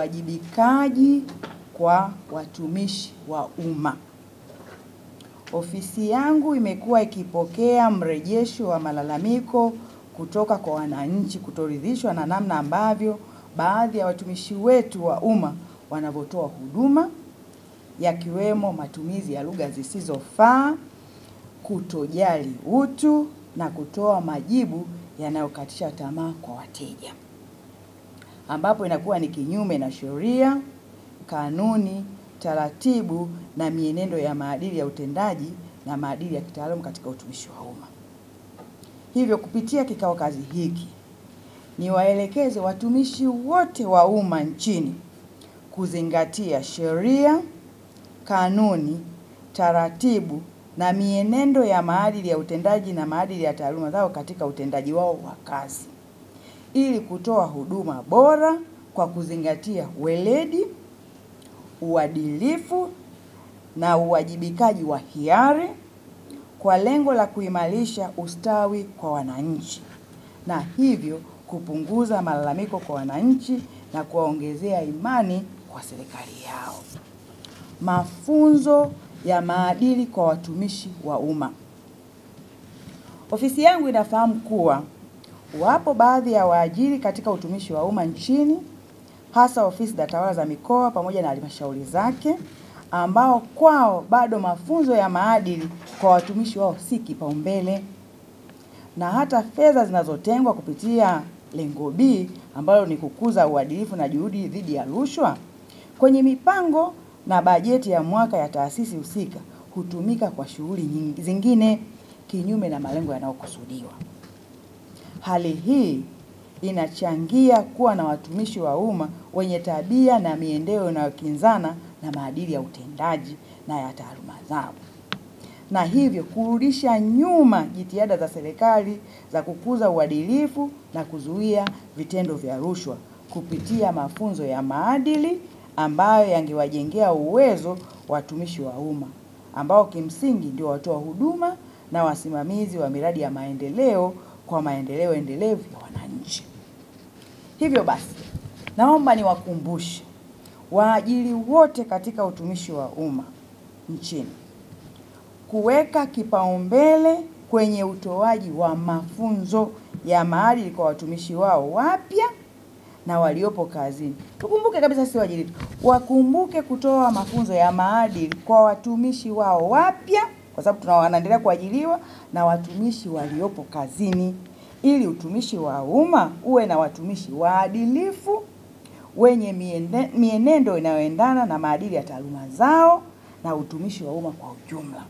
uwajibikaji kwa watumishi wa umma. Ofisi yangu imekuwa ikipokea mrejesho wa malalamiko kutoka kwa wananchi kutoridhishwa na namna ambavyo baadhi ya watumishi wetu wa umma wanavyotoa huduma, yakiwemo matumizi ya lugha zisizofaa, kutojali utu na kutoa majibu yanayokatisha tamaa kwa wateja, ambapo inakuwa ni kinyume na sheria, kanuni, taratibu na mienendo ya maadili ya utendaji na maadili ya kitaalamu katika utumishi wa umma. Hivyo kupitia kikao kazi hiki niwaelekeze watumishi wote wa umma nchini kuzingatia sheria, kanuni, taratibu na mienendo ya maadili ya utendaji na maadili ya taaluma zao katika utendaji wao wa kazi, ili kutoa huduma bora kwa kuzingatia weledi, uadilifu na uwajibikaji wa hiari, kwa lengo la kuimarisha ustawi kwa wananchi na hivyo kupunguza malalamiko kwa wananchi na kuwaongezea imani kwa serikali yao. Mafunzo ya maadili kwa watumishi wa umma. Ofisi yangu inafahamu kuwa wapo baadhi ya waajiri katika utumishi wa umma nchini, hasa ofisi za tawala za mikoa pamoja na halmashauri zake, ambao kwao bado mafunzo ya maadili kwa watumishi wao si kipaumbele, na hata fedha zinazotengwa kupitia lengo B ambalo ni kukuza uadilifu na juhudi dhidi ya rushwa kwenye mipango na bajeti ya mwaka ya taasisi husika hutumika kwa shughuli zingine kinyume na malengo yanayokusudiwa. Hali hii inachangia kuwa na watumishi wa umma wenye tabia na mienendo inayokinzana na maadili ya utendaji na ya taaluma zao, na hivyo kurudisha nyuma jitihada za serikali za kukuza uadilifu na kuzuia vitendo vya rushwa kupitia mafunzo ya maadili ambayo yangewajengea uwezo watumishi wa umma ambao kimsingi ndio watoa huduma na wasimamizi wa miradi ya maendeleo kwa maendeleo endelevu ya wananchi. Hivyo basi, naomba niwakumbushe waajiri wote katika utumishi wa umma nchini kuweka kipaumbele kwenye utoaji wa mafunzo ya maadili kwa watumishi wao wapya na waliopo kazini. Tukumbuke kabisa sisi waajiri wakumbuke kutoa mafunzo ya maadili kwa watumishi wao wapya, kwa sababu wanaendelea kuajiriwa, na watumishi waliopo kazini, ili utumishi wa umma uwe na watumishi waadilifu wenye mienendo inayoendana na maadili ya taaluma zao na utumishi wa umma kwa ujumla.